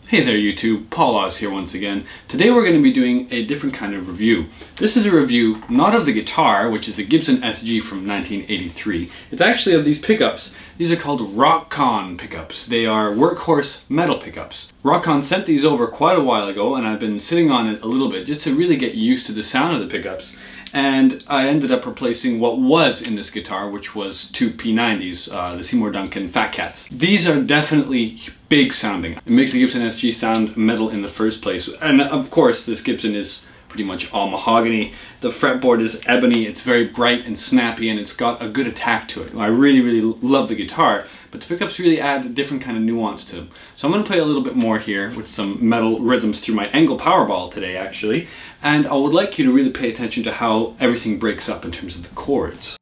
Hey there YouTube, Paul Oz here once again. Today we're going to be doing a different kind of review. This is a review not of the guitar, which is a Gibson SG from 1983. It's actually of these pickups. These are called Rokconn pickups. They are workhorse metal pickups. Rokconn sent these over quite a while ago and I've been sitting on it a little bit just to really get used to the sound of the pickups. And I ended up replacing what was in this guitar, which was two P90s, the Seymour Duncan Fat Cats. These are definitely big sounding. It makes the Gibson SG sound metal in the first place. And of course, this Gibson is pretty much all mahogany. The fretboard is ebony, it's very bright and snappy, and it's got a good attack to it. I really love the guitar, but the pickups really add a different kind of nuance to them. So I'm going to play a little bit more here with some metal rhythms through my Angle Powerball today actually, and I would like you to really pay attention to how everything breaks up in terms of the chords.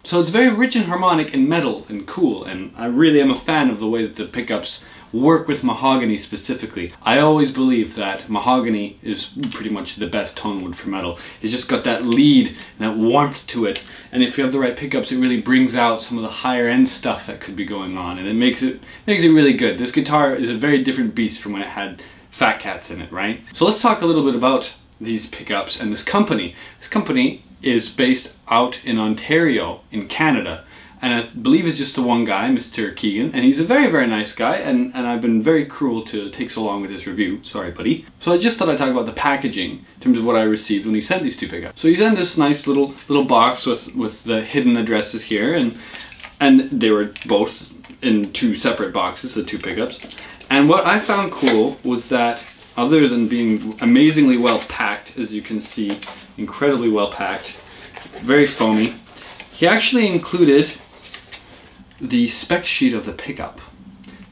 So it's very rich and harmonic and metal and cool, and I really am a fan of the way that the pickups work with mahogany specifically. I always believe that mahogany is pretty much the best tone wood for metal. It's just got that lead and that warmth to it, and if you have the right pickups it really brings out some of the higher end stuff that could be going on, and it makes it really good. This guitar is a very different beast from when it had Fat Cats in it, right? So let's talk a little bit about these pickups and this company. This company is based out in Ontario in Canada, and I believe it's just the one guy, Mr. Keegan, and he's a very nice guy, and I've been very cruel to take so long with this review. Sorry buddy. So I just thought I'd talk about the packaging in terms of what I received when he sent these two pickups. So he sent this nice little box with the hidden addresses here, and they were both in two separate boxes, the two pickups. And what I found cool was that other than being amazingly well packed, as you can see, incredibly well packed, very foamy, he actually included the spec sheet of the pickup.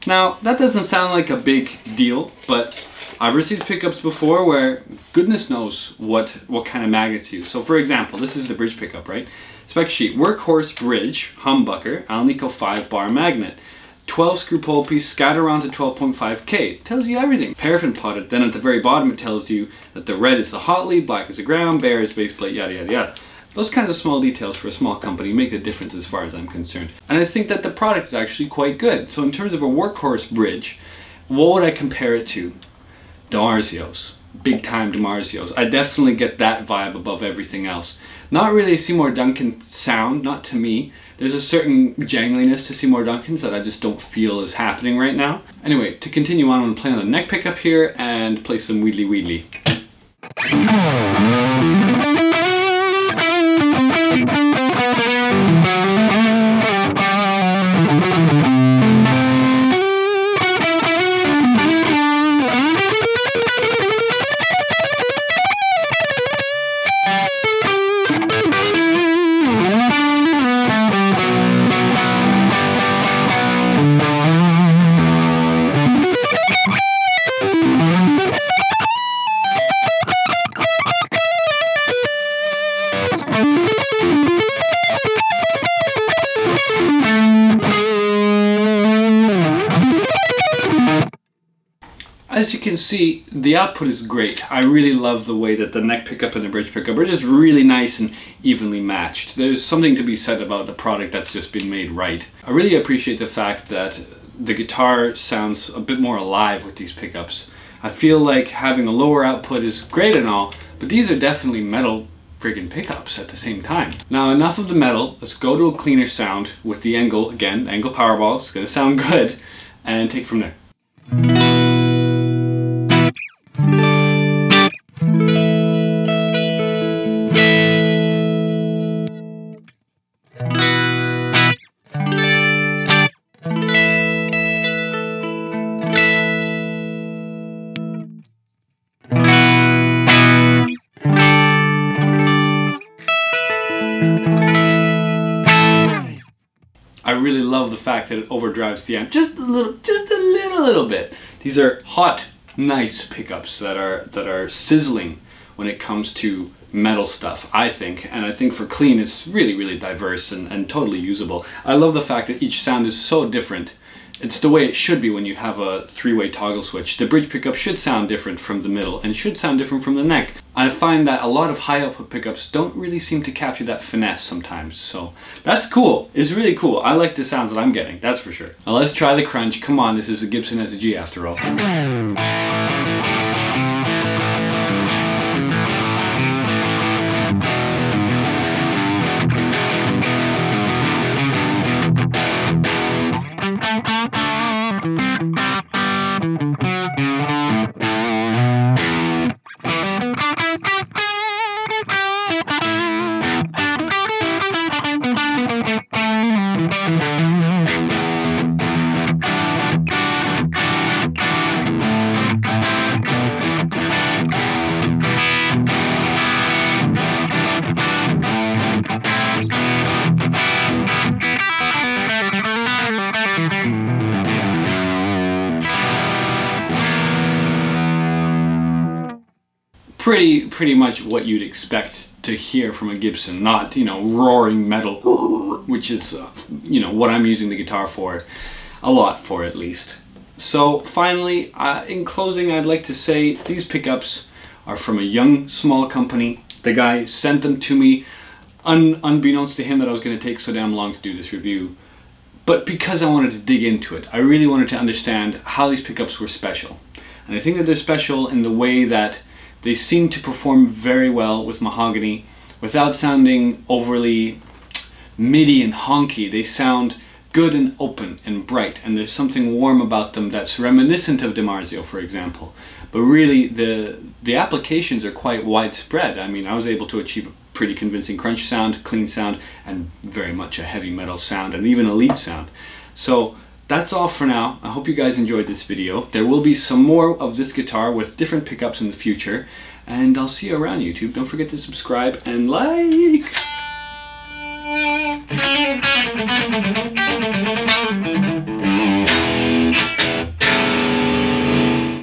Now, that doesn't sound like a big deal, but I've received pickups before where goodness knows what kind of magnets used. So for example, this is the bridge pickup, right? Spec sheet, workhorse bridge, humbucker, Alnico 5-bar magnet. 12 screw pole piece, scatter around to 12.5K. Tells you everything. Paraffin potted. Then at the very bottom it tells you that the red is the hot lead, black is the ground, bare is base plate, yada yada yada. Those kinds of small details for a small company make a difference as far as I'm concerned. And I think that the product is actually quite good. So in terms of a workhorse bridge, what would I compare it to? DiMarzios. Big time DiMarzios. I definitely get that vibe above everything else. Not really a Seymour Duncan sound, not to me. There's a certain jangliness to Seymour Duncans that I just don't feel is happening right now. Anyway, to continue on, I'm going to play on the neck pickup here and play some Wheedly Wheedly. As you can see, the output is great. I really love the way that the neck pickup and the bridge pickup are just really nice and evenly matched. There's something to be said about a product that's just been made right. I really appreciate the fact that the guitar sounds a bit more alive with these pickups. I feel like having a lower output is great and all, but these are definitely metal friggin' pickups at the same time. Now enough of the metal, let's go to a cleaner sound with the Angle, again, Angle Powerball. It's gonna sound good, and take it from there. really love the fact that it overdrives the amp just a little bit. These are hot, nice pickups that are sizzling when it comes to metal stuff, I think. And I think for clean it's really diverse and totally usable. I love the fact that each sound is so different. It's the way it should be when you have a three-way toggle switch. The bridge pickup should sound different from the middle and should sound different from the neck. I find that a lot of high output pickups don't really seem to capture that finesse sometimes, so that's cool. It's really cool. I like the sounds that I'm getting, that's for sure. Now let's try the crunch. Come on, this is a Gibson SG after all. Pretty much what you'd expect to hear from a Gibson, not, you know, roaring metal, which is, you know, what I'm using the guitar for, a lot for at least. So finally, in closing, I'd like to say these pickups are from a young, small company. The guy sent them to me, unbeknownst to him that I was going to take so damn long to do this review. But because I wanted to dig into it, I really wanted to understand how these pickups were special. And I think that they're special in the way that they seem to perform very well with mahogany without sounding overly MIDI and honky. They sound good and open and bright, and there's something warm about them that's reminiscent of DiMarzio, for example. But really, the applications are quite widespread. I mean, I was able to achieve a pretty convincing crunch sound, clean sound, and very much a heavy metal sound, and even a lead sound. So that's all for now. I hope you guys enjoyed this video. There will be some more of this guitar with different pickups in the future, and I'll see you around YouTube. Don't forget to subscribe and like!